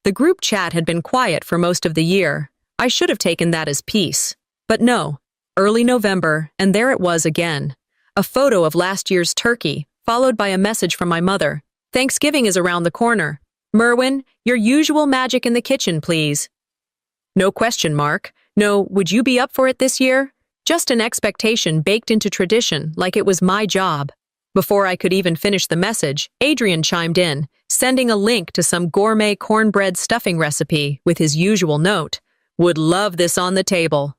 The group chat had been quiet for most of the year. I should have taken that as peace. But no, early November, and there it was again. A photo of last year's turkey, followed by a message from my mother. Thanksgiving is around the corner. Merwin, your usual magic in the kitchen, please. No question mark. No, would you be up for it this year? Just an expectation baked into tradition, like it was my job. Before I could even finish the message, Adrian chimed in, sending a link to some gourmet cornbread stuffing recipe with his usual note. Would love this on the table.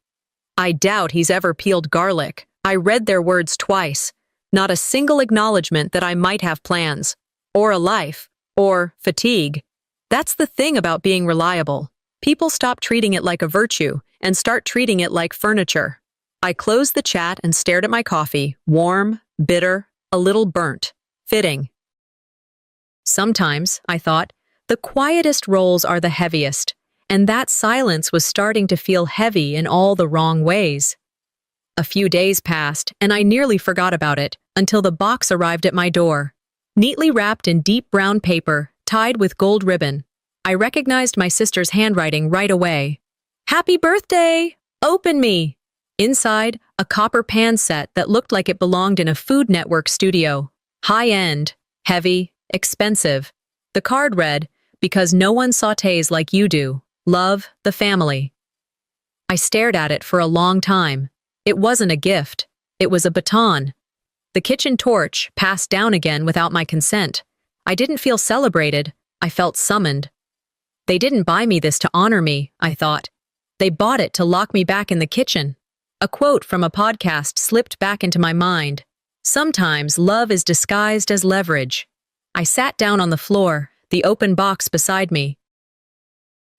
I doubt he's ever peeled garlic. I read their words twice. Not a single acknowledgement that I might have plans, or a life, or fatigue. That's the thing about being reliable. People stop treating it like a virtue and start treating it like furniture. I closed the chat and stared at my coffee, warm, bitter, a little burnt. Fitting. Sometimes, I thought, the quietest roles are the heaviest, and that silence was starting to feel heavy in all the wrong ways. A few days passed, and I nearly forgot about it until the box arrived at my door. Neatly wrapped in deep brown paper, tied with gold ribbon. I recognized my sister's handwriting right away. Happy birthday! Open me! Inside, a copper pan set that looked like it belonged in a Food Network studio. High-end, heavy, expensive. The card read, because no one sautés like you do. Love, the family. I stared at it for a long time. It wasn't a gift. It was a baton. The kitchen torch passed down again without my consent. I didn't feel celebrated. I felt summoned. They didn't buy me this to honor me, I thought. They bought it to lock me back in the kitchen. A quote from a podcast slipped back into my mind. Sometimes love is disguised as leverage. I sat down on the floor, the open box beside me.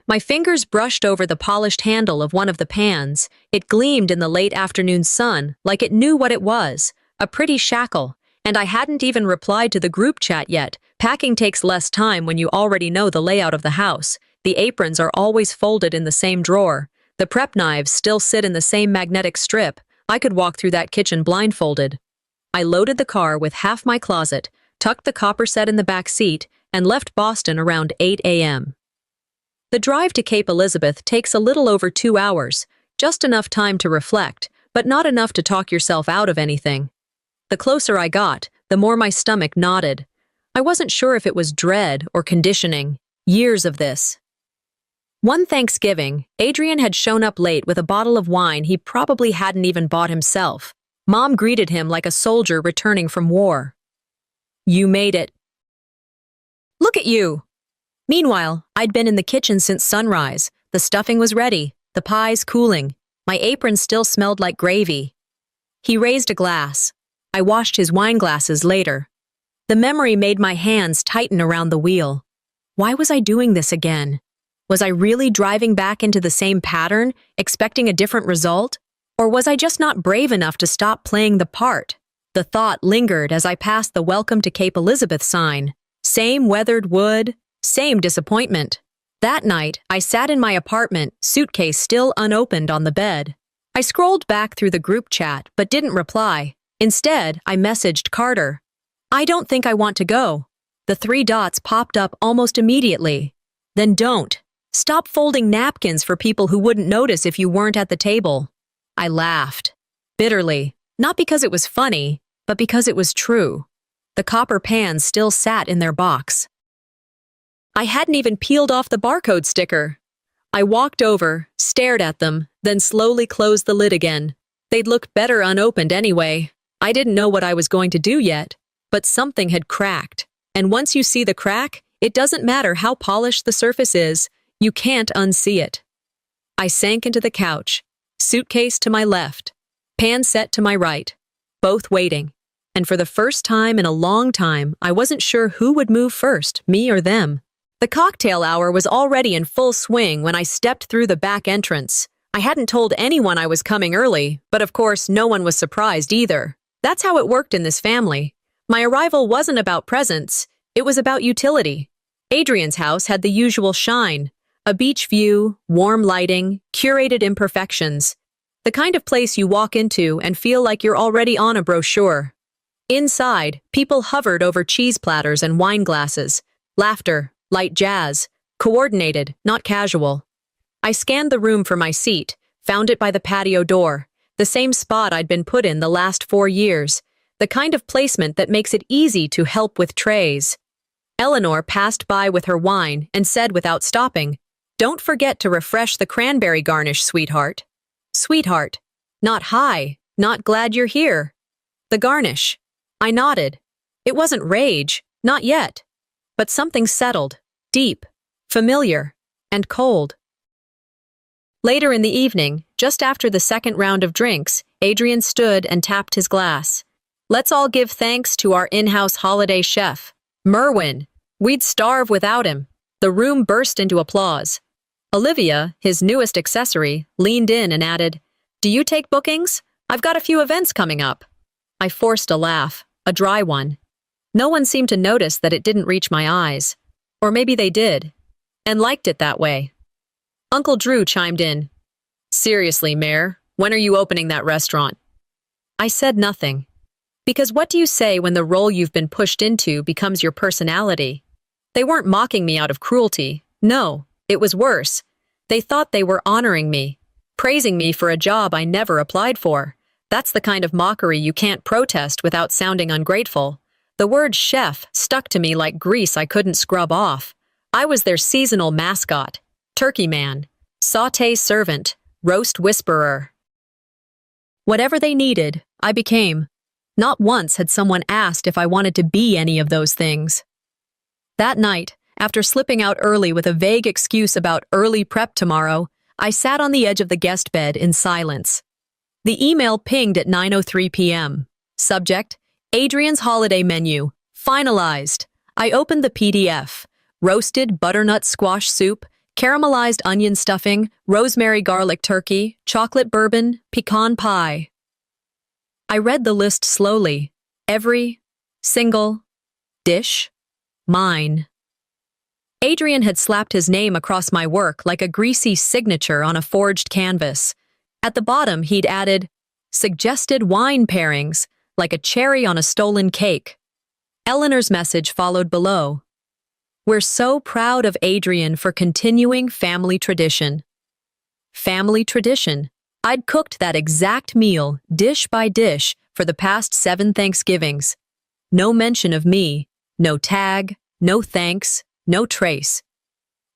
My fingers brushed over the polished handle of one of the pans. It gleamed in the late afternoon sun like it knew what it was, a pretty shackle, and I hadn't even replied to the group chat yet. Packing takes less time when you already know the layout of the house. The aprons are always folded in the same drawer. The prep knives still sit in the same magnetic strip. I could walk through that kitchen blindfolded. I loaded the car with half my closet, tucked the copper set in the back seat, and left Boston around 8 a.m. The drive to Cape Elizabeth takes a little over 2 hours, just enough time to reflect, but not enough to talk yourself out of anything. The closer I got, the more my stomach knotted. I wasn't sure if it was dread or conditioning. Years of this. One Thanksgiving, Adrian had shown up late with a bottle of wine he probably hadn't even bought himself. Mom greeted him like a soldier returning from war. You made it. Look at you. Meanwhile, I'd been in the kitchen since sunrise. The stuffing was ready, the pies cooling. My apron still smelled like gravy. He raised a glass. I washed his wine glasses later. The memory made my hands tighten around the wheel. Why was I doing this again? Was I really driving back into the same pattern, expecting a different result? Or was I just not brave enough to stop playing the part? The thought lingered as I passed the Welcome to Cape Elizabeth sign. Same weathered wood, same disappointment. That night, I sat in my apartment, suitcase still unopened on the bed. I scrolled back through the group chat but didn't reply. Instead, I messaged Carter. I don't think I want to go. The 3 dots popped up almost immediately. Then don't. Stop folding napkins for people who wouldn't notice if you weren't at the table. I laughed. Bitterly. Not because it was funny, but because it was true. The copper pans still sat in their box. I hadn't even peeled off the barcode sticker. I walked over, stared at them, then slowly closed the lid again. They'd look better unopened anyway. I didn't know what I was going to do yet, but something had cracked. And once you see the crack, it doesn't matter how polished the surface is. You can't unsee it. I sank into the couch, suitcase to my left, pan set to my right, both waiting. And for the first time in a long time, I wasn't sure who would move first, me or them. The cocktail hour was already in full swing when I stepped through the back entrance. I hadn't told anyone I was coming early, but of course no one was surprised either. That's how it worked in this family. My arrival wasn't about presents, it was about utility. Adrian's house had the usual shine. A beach view, warm lighting, curated imperfections. The kind of place you walk into and feel like you're already on a brochure. Inside, people hovered over cheese platters and wine glasses. Laughter, light jazz, Coordinated, not casual. I scanned the room for my seat, found it by the patio door, the same spot I'd been put in the last 4 years, the kind of placement that makes it easy to help with trays. Eleanor passed by with her wine and said without stopping, "Don't forget to refresh the cranberry garnish, sweetheart." Sweetheart. Not hi, not glad you're here. The garnish. I nodded. It wasn't rage, not yet. But something settled, deep, familiar, and cold. Later in the evening, just after the second round of drinks, Adrian stood and tapped his glass. "Let's all give thanks to our in-house holiday chef, Merwin. We'd starve without him." The room burst into applause. Olivia, his newest accessory, leaned in and added, "Do you take bookings? I've got a few events coming up." I forced a laugh, a dry one. No one seemed to notice that it didn't reach my eyes. Or maybe they did, and liked it that way. Uncle Drew chimed in. "Seriously, Mayor, when are you opening that restaurant?" I said nothing. Because what do you say when the role you've been pushed into becomes your personality? They weren't mocking me out of cruelty. No, it was worse. They thought they were honoring me, praising me for a job I never applied for. That's the kind of mockery you can't protest without sounding ungrateful. The word chef stuck to me like grease I couldn't scrub off. I was their seasonal mascot, turkey man, sauté servant, roast whisperer. Whatever they needed, I became. Not once had someone asked if I wanted to be any of those things. That night, after slipping out early with a vague excuse about early prep tomorrow, I sat on the edge of the guest bed in silence. The email pinged at 9:03 p.m. Subject, Adrian's holiday menu, finalized. I opened the PDF. Roasted butternut squash soup, caramelized onion stuffing, rosemary garlic turkey, chocolate bourbon, pecan pie. I read the list slowly. Every single dish, mine. Adrian had slapped his name across my work like a greasy signature on a forged canvas. At the bottom, he'd added, "Suggested wine pairings," like a cherry on a stolen cake. Eleanor's message followed below. "We're so proud of Adrian for continuing family tradition." Family tradition. I'd cooked that exact meal, dish by dish, for the past 7 Thanksgivings. No mention of me, no tag, no thanks, no trace.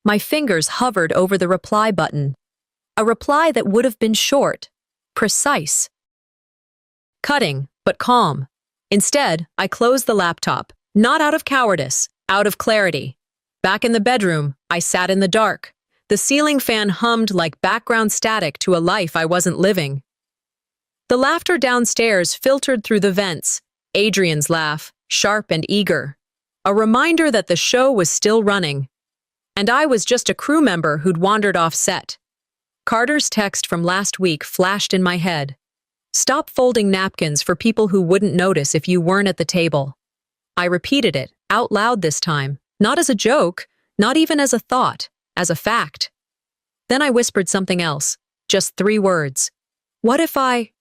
My fingers hovered over the reply button. A reply that would have been short, precise. Cutting, but calm. Instead, I closed the laptop, not out of cowardice, out of clarity. Back in the bedroom, I sat in the dark. The ceiling fan hummed like background static to a life I wasn't living. The laughter downstairs filtered through the vents, Adrian's laugh, sharp and eager. A reminder that the show was still running. And I was just a crew member who'd wandered off set. Carter's text from last week flashed in my head. "Stop folding napkins for people who wouldn't notice if you weren't at the table." I repeated it, out loud this time, not as a joke, not even as a thought, as a fact. Then I whispered something else, just 3 words. "What if I—"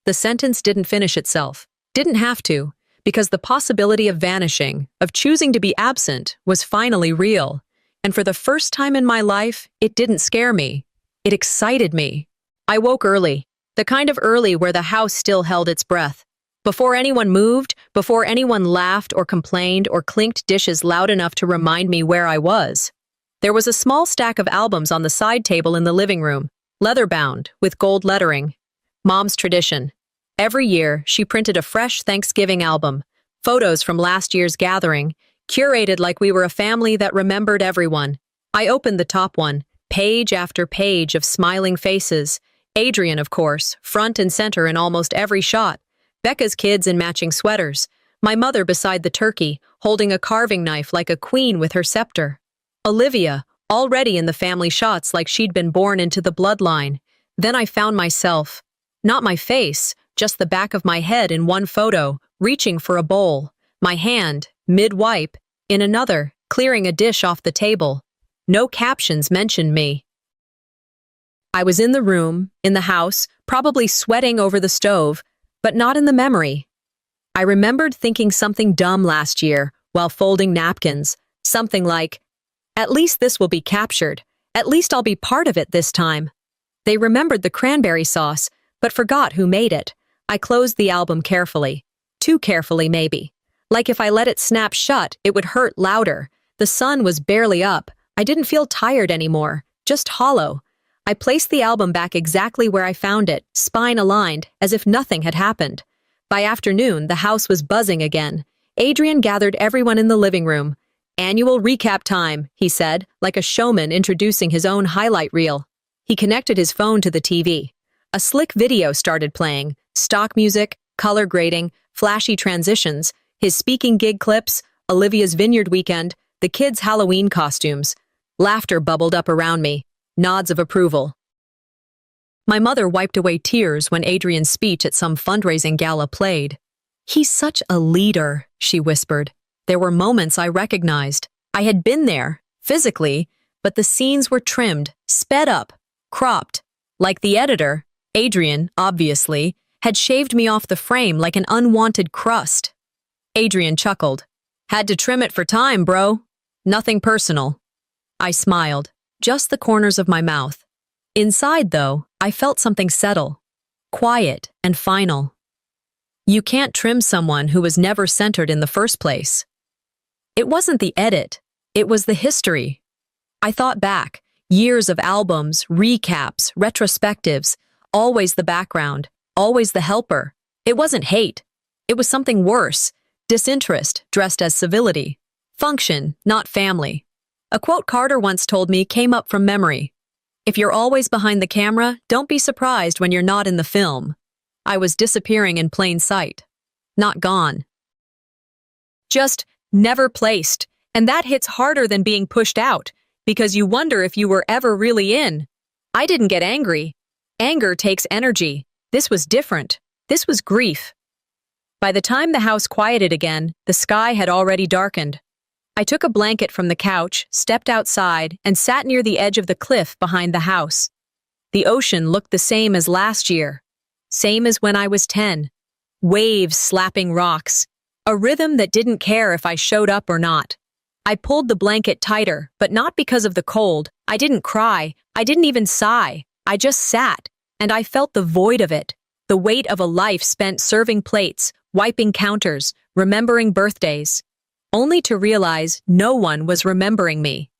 The sentence didn't finish itself, didn't have to, because the possibility of vanishing, of choosing to be absent, was finally real. And for the first time in my life, it didn't scare me. It excited me. I woke early, the kind of early where the house still held its breath. Before anyone moved, before anyone laughed or complained or clinked dishes loud enough to remind me where I was. There was a small stack of albums on the side table in the living room, leather-bound, with gold lettering. Mom's tradition. Every year, she printed a fresh Thanksgiving album, photos from last year's gathering, curated like we were a family that remembered everyone. I opened the top one, page after page of smiling faces. Adrian, of course, front and center in almost every shot. Becca's kids in matching sweaters. My mother beside the turkey, holding a carving knife like a queen with her scepter. Olivia, already in the family shots like she'd been born into the bloodline. Then I found myself, not my face, just the back of my head in one photo, reaching for a bowl. My hand, mid-wipe, in another, clearing a dish off the table. No captions mentioned me. I was in the room, in the house, probably sweating over the stove, but not in the memory. I remembered thinking something dumb last year while folding napkins, something like, At least this will be captured. At least I'll be part of it this time. They remembered the cranberry sauce, but forgot who made it. I closed the album carefully. Too carefully, maybe. Like if I let it snap shut, it would hurt louder. The sun was barely up. I didn't feel tired anymore, just hollow. I placed the album back exactly where I found it, spine aligned, as if nothing had happened. By afternoon, the house was buzzing again. Adrian gathered everyone in the living room. "Annual recap time," he said, like a showman introducing his own highlight reel. He connected his phone to the TV. A slick video started playing, stock music, color grading, flashy transitions, his speaking gig clips, Olivia's Vineyard weekend, the kids' Halloween costumes. Laughter bubbled up around me, nods of approval. My mother wiped away tears when Adrian's speech at some fundraising gala played. "He's such a leader," she whispered. There were moments I recognized. I had been there, physically, but the scenes were trimmed, sped up, cropped. Like the editor, Adrian, obviously, had shaved me off the frame like an unwanted crust. Adrian chuckled. "Had to trim it for time, bro. Nothing personal." I smiled, just the corners of my mouth. Inside, though, I felt something settle, quiet and final. You can't trim someone who was never centered in the first place. It wasn't the edit, it was the history. I thought back, years of albums, recaps, retrospectives, always the background, always the helper. It wasn't hate. It was something worse, disinterest dressed as civility. Function, not family. A quote Carter once told me came up from memory. "If you're always behind the camera, don't be surprised when you're not in the film." I was disappearing in plain sight. Not gone. Just never placed, and that hits harder than being pushed out, because you wonder if you were ever really in. I didn't get angry. Anger takes energy. This was different. This was grief. By the time the house quieted again, the sky had already darkened. I took a blanket from the couch, stepped outside, and sat near the edge of the cliff behind the house. The ocean looked the same as last year. Same as when I was 10. Waves slapping rocks. A rhythm that didn't care if I showed up or not. I pulled the blanket tighter, but not because of the cold. I didn't cry. I didn't even sigh. I just sat, and I felt the void of it. The weight of a life spent serving plates, wiping counters, remembering birthdays. Only to realize no one was remembering me.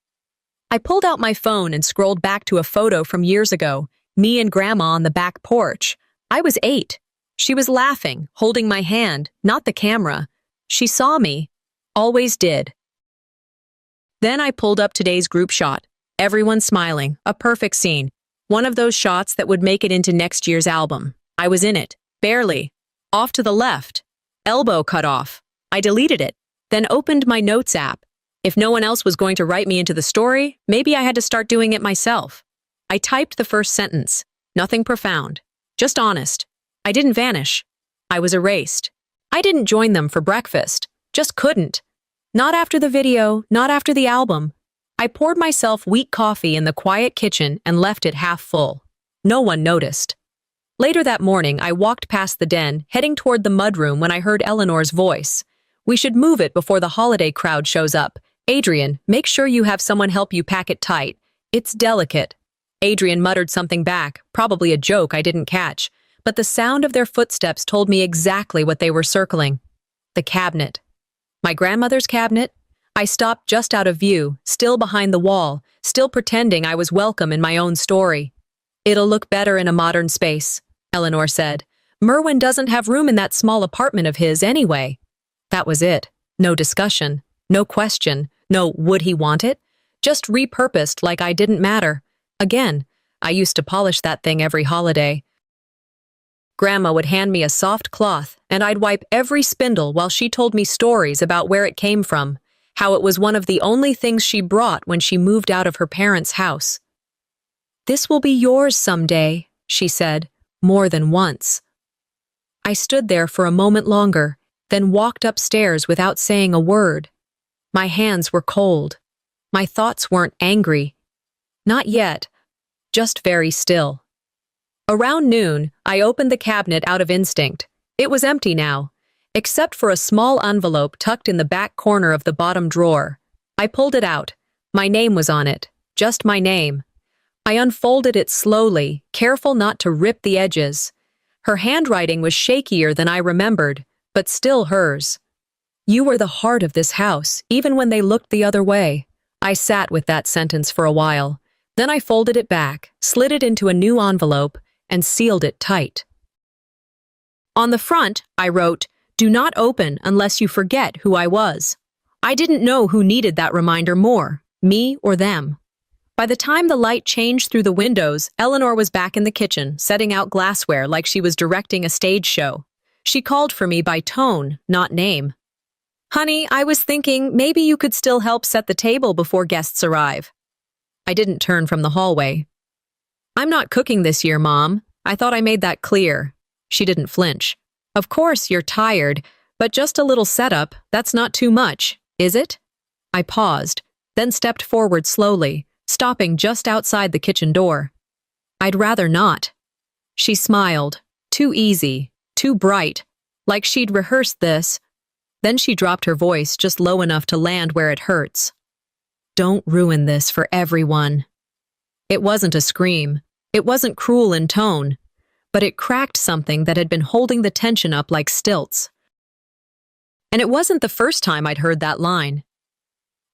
I pulled out my phone and scrolled back to a photo from years ago, me and Grandma on the back porch. I was 8. She was laughing, holding my hand, not the camera. She saw me. Always did. Then I pulled up today's group shot. Everyone smiling, a perfect scene. One of those shots that would make it into next year's album. I was in it, barely. Off to the left. Elbow cut off. I deleted it. Then opened my notes app. If no one else was going to write me into the story, maybe I had to start doing it myself. I typed the first sentence. Nothing profound. Just honest. I didn't vanish. I was erased. I didn't join them for breakfast. Just couldn't. Not after the video, not after the album. I poured myself weak coffee in the quiet kitchen and left it half full. No one noticed. Later that morning, I walked past the den, heading toward the mudroom when I heard Eleanor's voice. "We should move it before the holiday crowd shows up. Adrian, make sure you have someone help you pack it tight. It's delicate." Adrian muttered something back, probably a joke I didn't catch, but the sound of their footsteps told me exactly what they were circling. The cabinet. My grandmother's cabinet? I stopped just out of view, still behind the wall, still pretending I was welcome in my own story. "It'll look better in a modern space," Eleanor said. "Merwin doesn't have room in that small apartment of his anyway." That was it. No discussion. No question. No would he want it? Just repurposed like I didn't matter. Again, I used to polish that thing every holiday. Grandma would hand me a soft cloth, and I'd wipe every spindle while she told me stories about where it came from, how it was one of the only things she brought when she moved out of her parents' house. "This will be yours someday," she said, more than once. I stood there for a moment longer, then walked upstairs without saying a word. My hands were cold. My thoughts weren't angry. Not yet, just very still. Around noon, I opened the cabinet out of instinct. It was empty now, except for a small envelope tucked in the back corner of the bottom drawer. I pulled it out. My name was on it, just my name. I unfolded it slowly, careful not to rip the edges. Her handwriting was shakier than I remembered, but still hers. You were the heart of this house, even when they looked the other way. I sat with that sentence for a while. Then I folded it back, slid it into a new envelope, and sealed it tight. On the front, I wrote, "Do not open unless you forget who I was." I didn't know who needed that reminder more, me or them. By the time the light changed through the windows, Eleanor was back in the kitchen, setting out glassware like she was directing a stage show. She called for me by tone, not name. "Honey, I was thinking maybe you could still help set the table before guests arrive." I didn't turn from the hallway. "I'm not cooking this year, Mom. I thought I made that clear." She didn't flinch. "Of course, you're tired, but just a little setup, that's not too much, is it?" I paused, then stepped forward slowly, stopping just outside the kitchen door. "I'd rather not." She smiled, too easy, too bright, like she'd rehearsed this. Then she dropped her voice just low enough to land where it hurts. "Don't ruin this for everyone." It wasn't a scream. It wasn't cruel in tone, but it cracked something that had been holding the tension up like stilts. And it wasn't the first time I'd heard that line.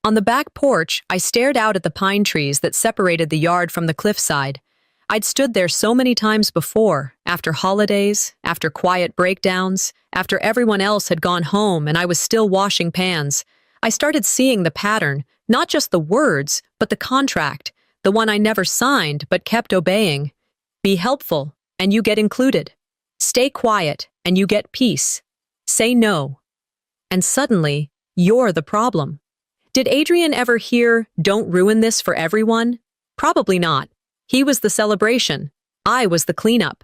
On the back porch, I stared out at the pine trees that separated the yard from the cliffside. I'd stood there so many times before, after holidays, after quiet breakdowns, after everyone else had gone home and I was still washing pans. I started seeing the pattern, not just the words, but the contract, the one I never signed but kept obeying. Be helpful, and you get included. Stay quiet, and you get peace. Say no. And suddenly, you're the problem. Did Adrian ever hear, "Don't ruin this for everyone"? Probably not. He was the celebration. I was the cleanup.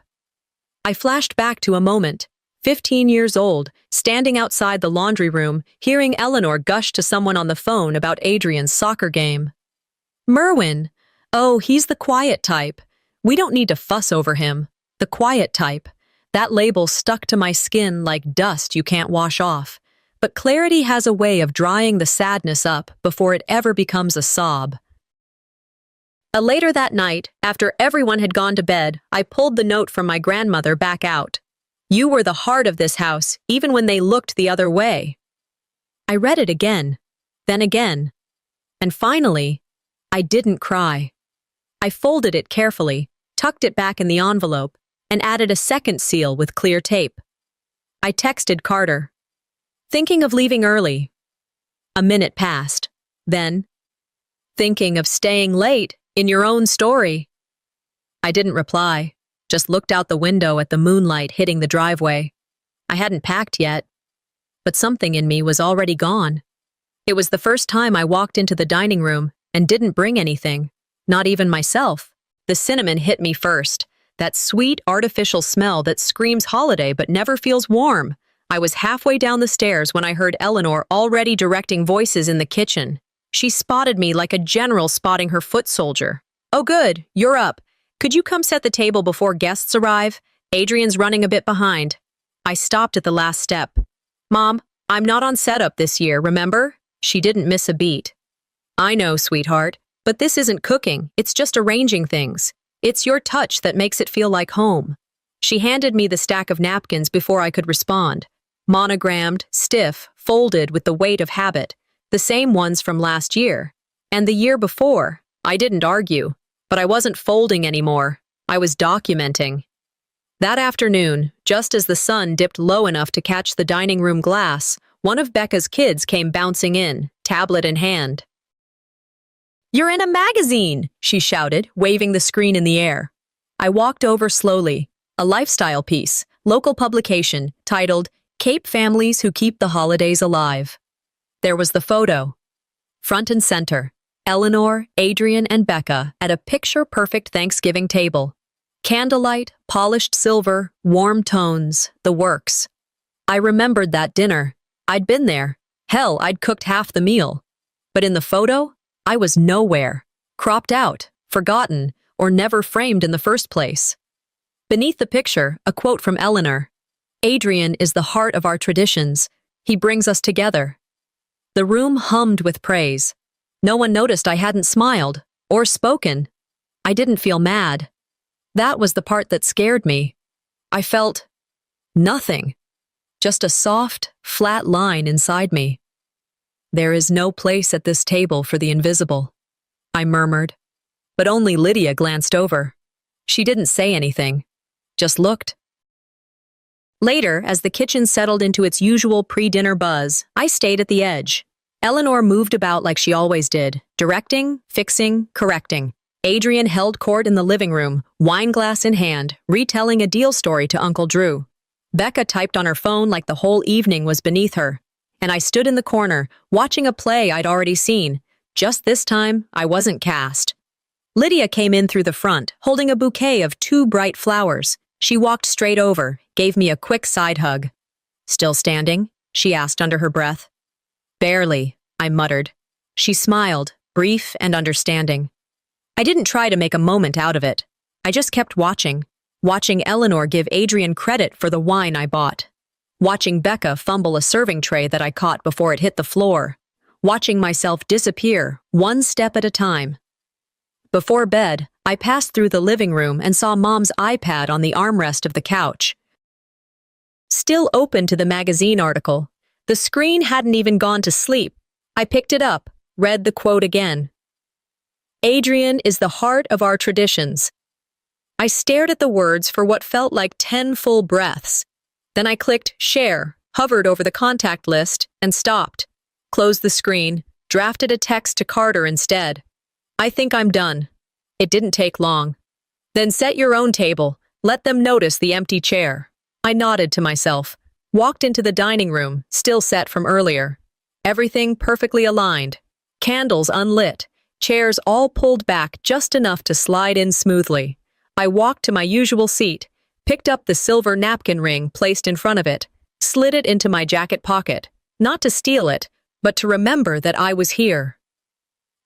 I flashed back to a moment, 15 years old, standing outside the laundry room, hearing Eleanor gush to someone on the phone about Adrian's soccer game. "Merwin. Oh, he's the quiet type. We don't need to fuss over him. The quiet type." That label stuck to my skin like dust you can't wash off. But clarity has a way of drying the sadness up before it ever becomes a sob. Later that night, after everyone had gone to bed, I pulled the note from my grandmother back out. "You were the heart of this house, even when they looked the other way." I read it again, then again. And finally, I didn't cry. I folded it carefully, tucked it back in the envelope, and added a second seal with clear tape. I texted Carter. "Thinking of leaving early." A minute passed. Then, "Thinking of staying late in your own story." I didn't reply, just looked out the window at the moonlight hitting the driveway. I hadn't packed yet, but something in me was already gone. It was the first time I walked into the dining room and didn't bring anything, not even myself. The cinnamon hit me first, that sweet, artificial smell that screams holiday but never feels warm. I was halfway down the stairs when I heard Eleanor already directing voices in the kitchen. She spotted me like a general spotting her foot soldier. "Oh good, you're up. Could you come set the table before guests arrive? Adrian's running a bit behind." I stopped at the last step. "Mom, I'm not on setup this year, remember?" She didn't miss a beat. "I know, sweetheart, but this isn't cooking, it's just arranging things. It's your touch that makes it feel like home." She handed me the stack of napkins before I could respond. Monogrammed, stiff, folded with the weight of habit, the same ones from last year. And the year before. I didn't argue, but I wasn't folding anymore. I was documenting. That afternoon, just as the sun dipped low enough to catch the dining room glass, one of Becca's kids came bouncing in, tablet in hand. "You're in a magazine!" she shouted, waving the screen in the air. I walked over slowly. A lifestyle piece, local publication, titled "Cape Families Who Keep the Holidays Alive." There was the photo. Front and center, Eleanor, Adrian, and Becca at a picture-perfect Thanksgiving table. Candlelight, polished silver, warm tones, the works. I remembered that dinner. I'd been there. Hell, I'd cooked half the meal. But in the photo, I was nowhere. Cropped out, forgotten, or never framed in the first place. Beneath the picture, a quote from Eleanor. "Adrian is the heart of our traditions. He brings us together." The room hummed with praise. No one noticed I hadn't smiled or spoken. I didn't feel mad. That was the part that scared me. I felt nothing, just a soft, flat line inside me. There is no place at this table for the invisible, I murmured, but only Lydia glanced over. She didn't say anything, just looked. Later, as the kitchen settled into its usual pre-dinner buzz, I stayed at the edge. Eleanor moved about like she always did, directing, fixing, correcting. Adrian held court in the living room, wine glass in hand, retelling a deal story to Uncle Drew. Becca typed on her phone like the whole evening was beneath her. And I stood in the corner, watching a play I'd already seen. Just this time, I wasn't cast. Lydia came in through the front, holding a bouquet of 2 bright flowers. She walked straight over, gave me a quick side hug. "Still standing?" she asked under her breath. "Barely," I muttered. She smiled, brief and understanding. I didn't try to make a moment out of it. I just kept watching Eleanor give Adrian credit for the wine I bought. Watching Becca fumble a serving tray that I caught before it hit the floor. Watching myself disappear, one step at a time. Before bed, I passed through the living room and saw Mom's iPad on the armrest of the couch. Still open to the magazine article. The screen hadn't even gone to sleep. I picked it up, read the quote again. "Adrian is the heart of our traditions." I stared at the words for what felt like 10 full breaths. Then I clicked share, hovered over the contact list, and stopped. Closed the screen, drafted a text to Carter instead. "I think I'm done." It didn't take long. "Then set your own table. Let them notice the empty chair." I nodded to myself, walked into the dining room, still set from earlier. Everything perfectly aligned. Candles unlit. Chairs all pulled back just enough to slide in smoothly. I walked to my usual seat, picked up the silver napkin ring placed in front of it, slid it into my jacket pocket, not to steal it, but to remember that I was here.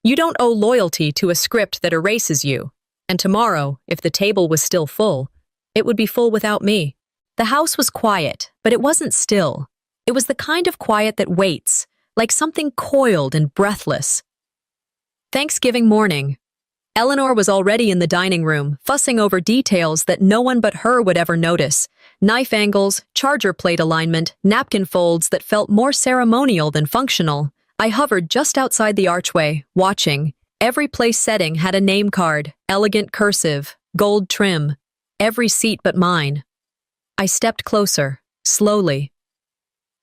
You don't owe loyalty to a script that erases you, and tomorrow, if the table was still full, it would be full without me. The house was quiet, but it wasn't still. It was the kind of quiet that waits, like something coiled and breathless. Thanksgiving morning. Eleanor was already in the dining room, fussing over details that no one but her would ever notice. Knife angles, charger plate alignment, napkin folds that felt more ceremonial than functional. I hovered just outside the archway, watching. Every place setting had a name card, elegant cursive, gold trim. Every seat but mine. I stepped closer, slowly.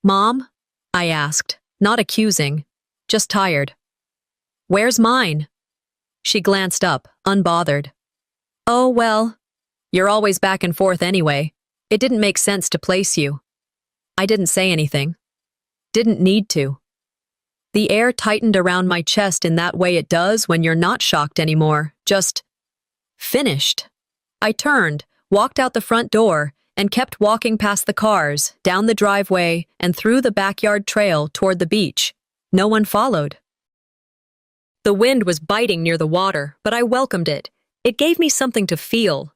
"Mom?" I asked, not accusing, just tired. "Where's mine?" She glanced up, unbothered. "Oh, well, you're always back and forth anyway. It didn't make sense to place you." I didn't say anything. Didn't need to. The air tightened around my chest in that way it does when you're not shocked anymore, just finished. I turned, walked out the front door, and kept walking past the cars, down the driveway, and through the backyard trail toward the beach. No one followed. The wind was biting near the water, but I welcomed it. It gave me something to feel.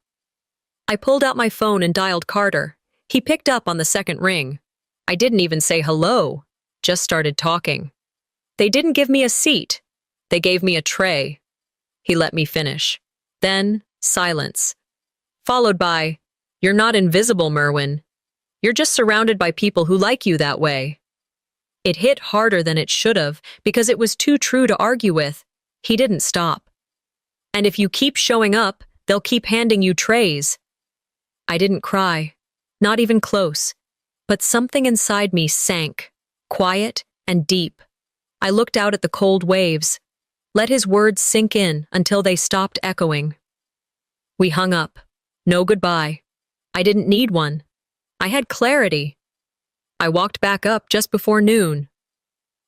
I pulled out my phone and dialed Carter. He picked up on the second ring. I didn't even say hello, just started talking. They didn't give me a seat. They gave me a tray. He let me finish. Then, silence. Followed by, "You're not invisible, Merwin. You're just surrounded by people who like you that way." It hit harder than it should have, because it was too true to argue with. He didn't stop. "And if you keep showing up, they'll keep handing you trays." I didn't cry, not even close, but something inside me sank, quiet and deep. I looked out at the cold waves, let his words sink in until they stopped echoing. We hung up. No goodbye. I didn't need one. I had clarity. I walked back up just before noon.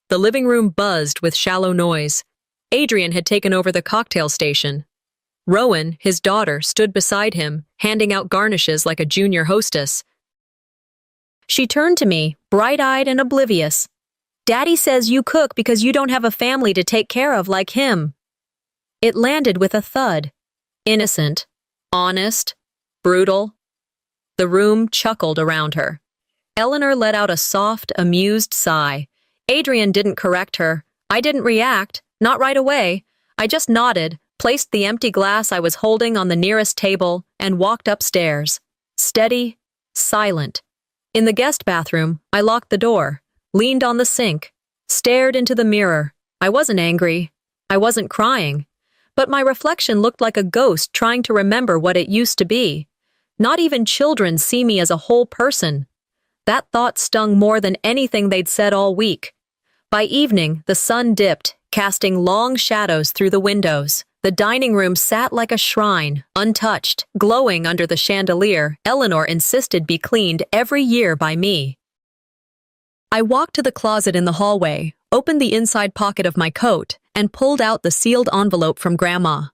The living room buzzed with shallow noise. Adrian had taken over the cocktail station. Rowan, his daughter, stood beside him, handing out garnishes like a junior hostess. She turned to me, bright-eyed and oblivious. "Daddy says you cook because you don't have a family to take care of like him." It landed with a thud. Innocent, honest, brutal. The room chuckled around her. Eleanor let out a soft, amused sigh. Adrian didn't correct her. I didn't react, Not right away. I just nodded, placed the empty glass I was holding on the nearest table, and walked upstairs. Steady, silent. In the guest bathroom, I locked the door, leaned on the sink, stared into the mirror. I wasn't angry. I wasn't crying. But my reflection looked like a ghost trying to remember what it used to be. Not even children see me as a whole person. That thought stung more than anything they'd said all week. By evening, the sun dipped, casting long shadows through the windows. The dining room sat like a shrine, untouched, glowing under the chandelier Eleanor insisted be cleaned every year by me. I walked to the closet in the hallway, opened the inside pocket of my coat, and pulled out the sealed envelope from Grandma.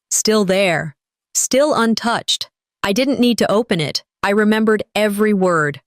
Still there. Still untouched. I didn't need to open it. I remembered every word.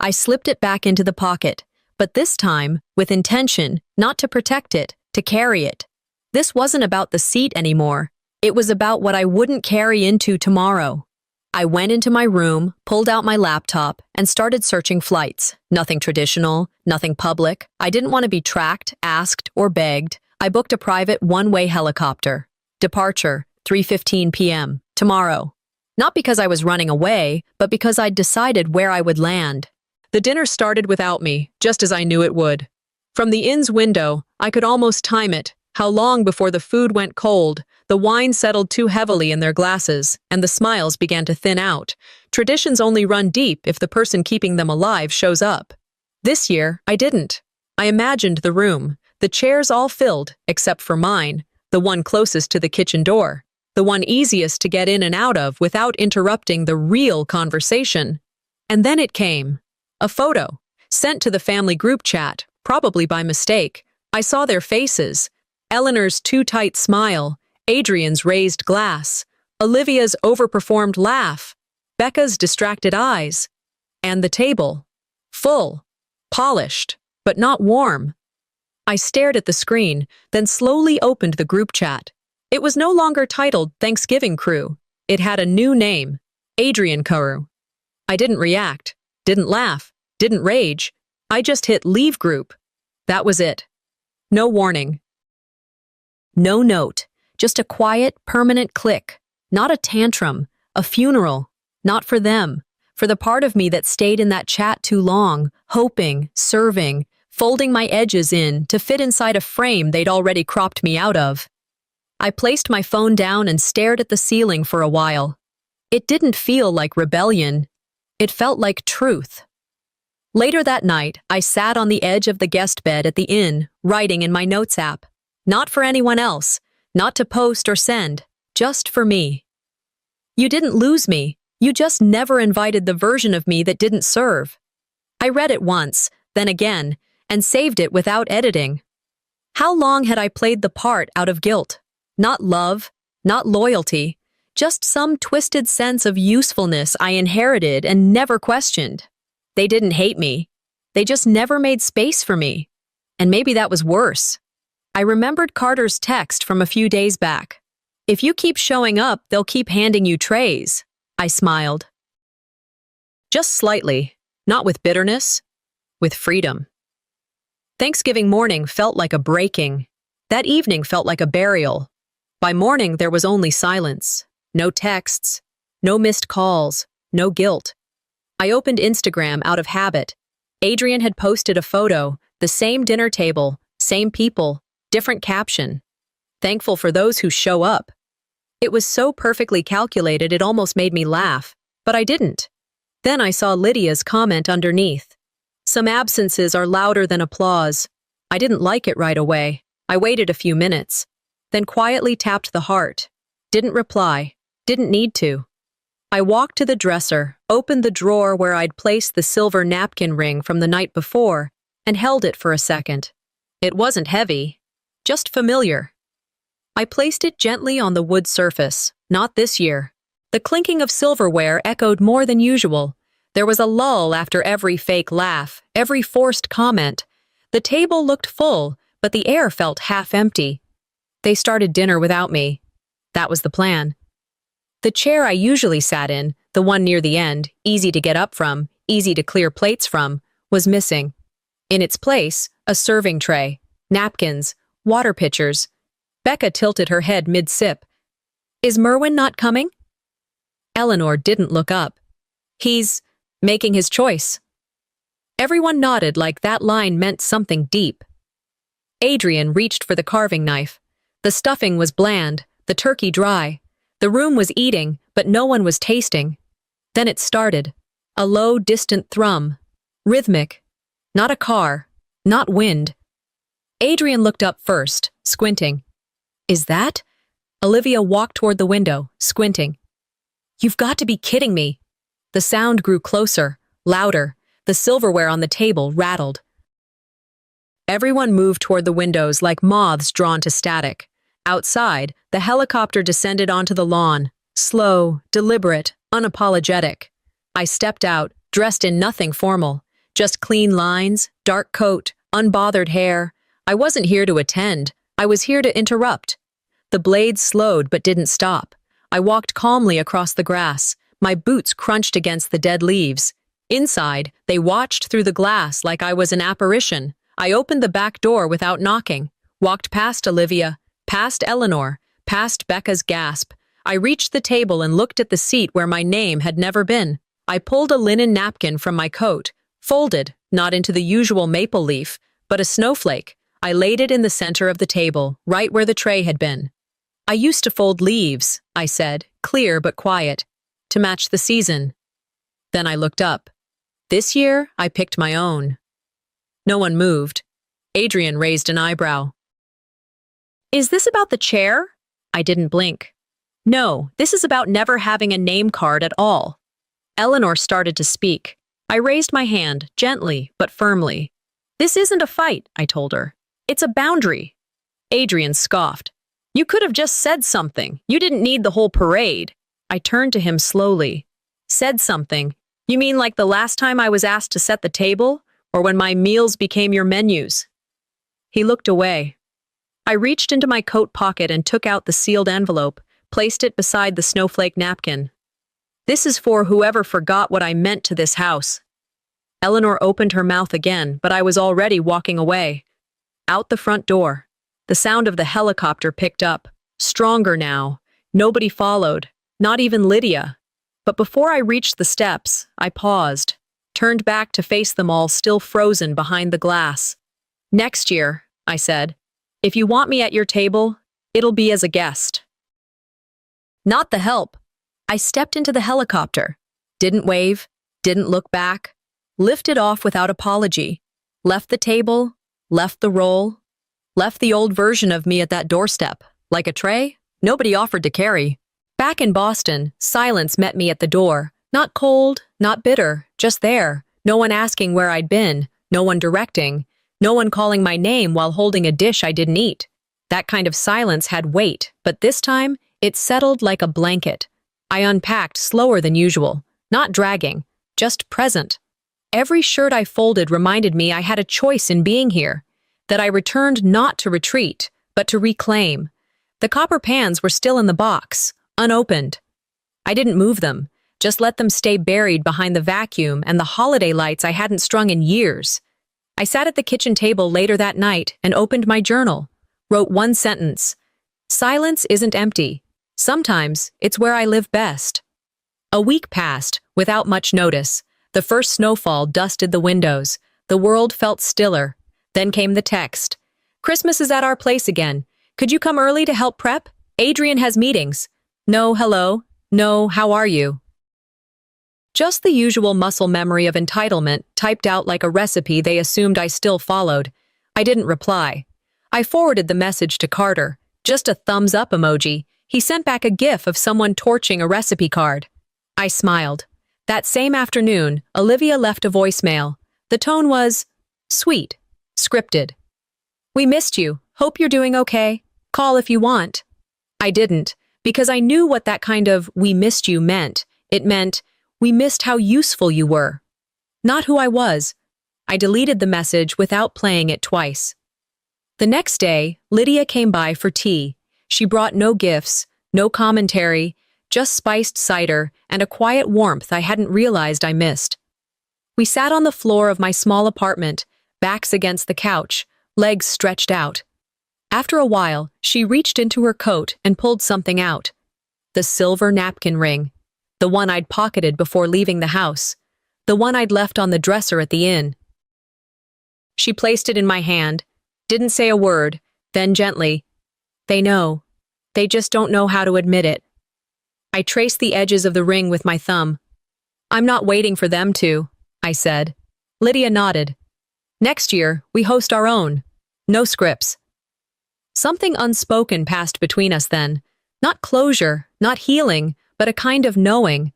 I slipped it back into the pocket, but this time, with intention, not to protect it, to carry it. This wasn't about the seat anymore. It was about what I wouldn't carry into tomorrow. I went into my room, pulled out my laptop, and started searching flights. Nothing traditional, nothing public. I didn't want to be tracked, asked, or begged. I booked a private one-way helicopter. Departure, 3:15 p.m. tomorrow. Not because I was running away, but because I'd decided where I would land. The dinner started without me, just as I knew it would. From the inn's window, I could almost time it, how long before the food went cold, the wine settled too heavily in their glasses, and the smiles began to thin out. Traditions only run deep if the person keeping them alive shows up. This year, I didn't. I imagined the room, the chairs all filled, except for mine, the one closest to the kitchen door, the one easiest to get in and out of without interrupting the real conversation. And then it came. A photo, sent to the family group chat, probably by mistake. I saw their faces. Eleanor's too tight smile, Adrian's raised glass, Olivia's overperformed laugh, Becca's distracted eyes, and the table. Full, polished, but not warm. I stared at the screen, then slowly opened the group chat. It was no longer titled Thanksgiving Crew. It had a new name, Adrian Crew. I didn't react, didn't laugh, didn't rage. I just hit Leave Group. That was it. No warning. No note, just a quiet, permanent click. Not a tantrum, a funeral. Not for them, for the part of me that stayed in that chat too long, hoping, serving, folding my edges in to fit inside a frame they'd already cropped me out of. I placed my phone down and stared at the ceiling for a while. It didn't feel like rebellion. It felt like truth. Later that night, I sat on the edge of the guest bed at the inn, writing in my notes app. Not for anyone else, not to post or send, just for me. You didn't lose me, you just never invited the version of me that didn't serve. I read it once, then again, and saved it without editing. How long had I played the part out of guilt? Not love, not loyalty, just some twisted sense of usefulness I inherited and never questioned. They didn't hate me. They just never made space for me. And maybe that was worse. I remembered Carter's text from a few days back. If you keep showing up, they'll keep handing you trays. I smiled. Just slightly, not with bitterness, with freedom. Thanksgiving morning felt like a breaking. That evening felt like a burial. By morning, there was only silence. No texts, no missed calls, no guilt. I opened Instagram out of habit. Adrian had posted a photo, the same dinner table, same people, different caption. Thankful for those who show up. It was so perfectly calculated it almost made me laugh, but I didn't. Then I saw Lydia's comment underneath. Some absences are louder than applause. I didn't like it right away. I waited a few minutes, then quietly tapped the heart. Didn't reply. Didn't need to. I walked to the dresser, opened the drawer where I'd placed the silver napkin ring from the night before, and held it for a second. It wasn't heavy, just familiar. I placed it gently on the wood surface, not this year. The clinking of silverware echoed more than usual. There was a lull after every fake laugh, every forced comment. The table looked full, but the air felt half empty. They started dinner without me. That was the plan. The chair I usually sat in, the one near the end, easy to get up from, easy to clear plates from, was missing. In its place, a serving tray, napkins, water pitchers, Becca tilted her head mid-sip. Is Merwin not coming? Eleanor didn't look up. He's making his choice. Everyone nodded like that line meant something deep. Adrian reached for the carving knife. The stuffing was bland, the turkey dry. The room was eating, but no one was tasting. Then it started. A low, distant thrum. Rhythmic. Not a car. Not wind. Adrian looked up first, squinting. Is that? Olivia walked toward the window, squinting. You've got to be kidding me. The sound grew closer, louder. The silverware on the table rattled. Everyone moved toward the windows like moths drawn to static. Outside, the helicopter descended onto the lawn, slow, deliberate, unapologetic. I stepped out, dressed in nothing formal, just clean lines, dark coat, unbothered hair. I wasn't here to attend. I was here to interrupt. The blade slowed but didn't stop. I walked calmly across the grass. My boots crunched against the dead leaves. Inside, they watched through the glass like I was an apparition. I opened the back door without knocking, walked past Olivia, past Eleanor, past Becca's gasp. I reached the table and looked at the seat where my name had never been. I pulled a linen napkin from my coat, folded, not into the usual maple leaf, but a snowflake. I laid it in the center of the table, right where the tray had been. I used to fold leaves, I said, clear but quiet, to match the season. Then I looked up. This year, I picked my own. No one moved. Adrian raised an eyebrow. Is this about the chair? I didn't blink. No, this is about never having a name card at all. Eleanor started to speak. I raised my hand, gently but firmly. This isn't a fight, I told her. It's a boundary. Adrian scoffed. You could have just said something. You didn't need the whole parade. I turned to him slowly. Said something? You mean like the last time I was asked to set the table? Or when my meals became your menus? He looked away. I reached into my coat pocket and took out the sealed envelope, placed it beside the snowflake napkin. This is for whoever forgot what I meant to this house. Eleanor opened her mouth again, but I was already walking away. Out the front door. The sound of the helicopter picked up. Stronger now. Nobody followed. Not even Lydia. But before I reached the steps, I paused, turned back to face them all still frozen behind the glass. Next year, I said, if you want me at your table, it'll be as a guest. Not the help. I stepped into the helicopter. Didn't wave, didn't look back, lifted off without apology, left the table, left the roll, left the old version of me at that doorstep, like a tray nobody offered to carry. Back in Boston, silence met me at the door. Not cold, not bitter, just there. No one asking where I'd been, no one directing, no one calling my name while holding a dish I didn't eat. That kind of silence had weight, but this time, it settled like a blanket. I unpacked slower than usual, not dragging, just present. Every shirt I folded reminded me I had a choice in being here, that I returned not to retreat, but to reclaim. The copper pans were still in the box, unopened. I didn't move them, just let them stay buried behind the vacuum and the holiday lights I hadn't strung in years. I sat at the kitchen table later that night and opened my journal, wrote one sentence. Silence isn't empty. Sometimes it's where I live best. A week passed, without much notice. The first snowfall dusted the windows. The world felt stiller. Then came the text. Christmas is at our place again. Could you come early to help prep? Adrian has meetings. No, hello. No, how are you? Just the usual muscle memory of entitlement, typed out like a recipe they assumed I still followed. I didn't reply. I forwarded the message to Carter. Just a thumbs up emoji. He sent back a gif of someone torching a recipe card. I smiled. That same afternoon, Olivia left a voicemail. The tone was sweet, scripted. We missed you. Hope you're doing okay. Call if you want. I didn't, because I knew what that kind of we missed you meant. It meant, we missed how useful you were. Not who I was. I deleted the message without playing it twice. The next day, Lydia came by for tea. She brought no gifts, no commentary, just spiced cider and a quiet warmth I hadn't realized I missed. We sat on the floor of my small apartment, backs against the couch, legs stretched out. After a while, she reached into her coat and pulled something out. The silver napkin ring. The one I'd pocketed before leaving the house. The one I'd left on the dresser at the inn. She placed it in my hand, didn't say a word, then gently, "They know. They just don't know how to admit it." I traced the edges of the ring with my thumb. "I'm not waiting for them to," I said. Lydia nodded. "Next year, we host our own. No scripts." Something unspoken passed between us then. Not closure, not healing, but a kind of knowing.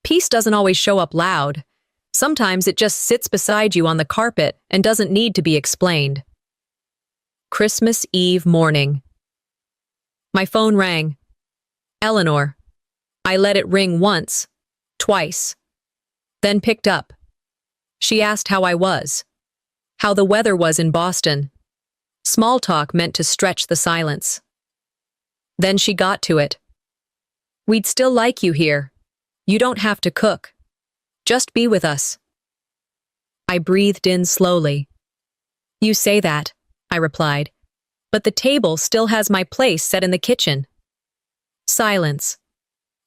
Peace doesn't always show up loud. Sometimes it just sits beside you on the carpet and doesn't need to be explained. Christmas Eve morning. My phone rang. Eleanor. I let it ring once, twice, then picked up. She asked how I was, how the weather was in Boston. Small talk meant to stretch the silence. Then she got to it. "We'd still like you here. You don't have to cook. Just be with us." I breathed in slowly. "You say that," I replied, "but the table still has my place set in the kitchen." Silence.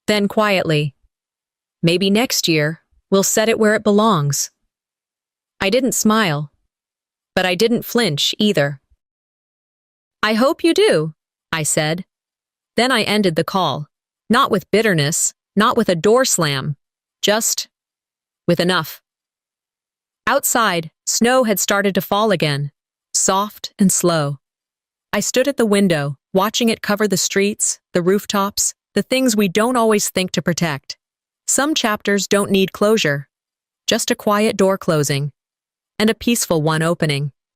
Then quietly, "Maybe next year we'll set it where it belongs." I didn't smile, but I didn't flinch either. "I hope you do," I said. Then I ended the call, not with bitterness, not with a door slam, just with enough. Outside, snow had started to fall again, soft and slow. I stood at the window, watching it cover the streets, the rooftops, the things we don't always think to protect. Some chapters don't need closure, just a quiet door closing, and a peaceful one opening.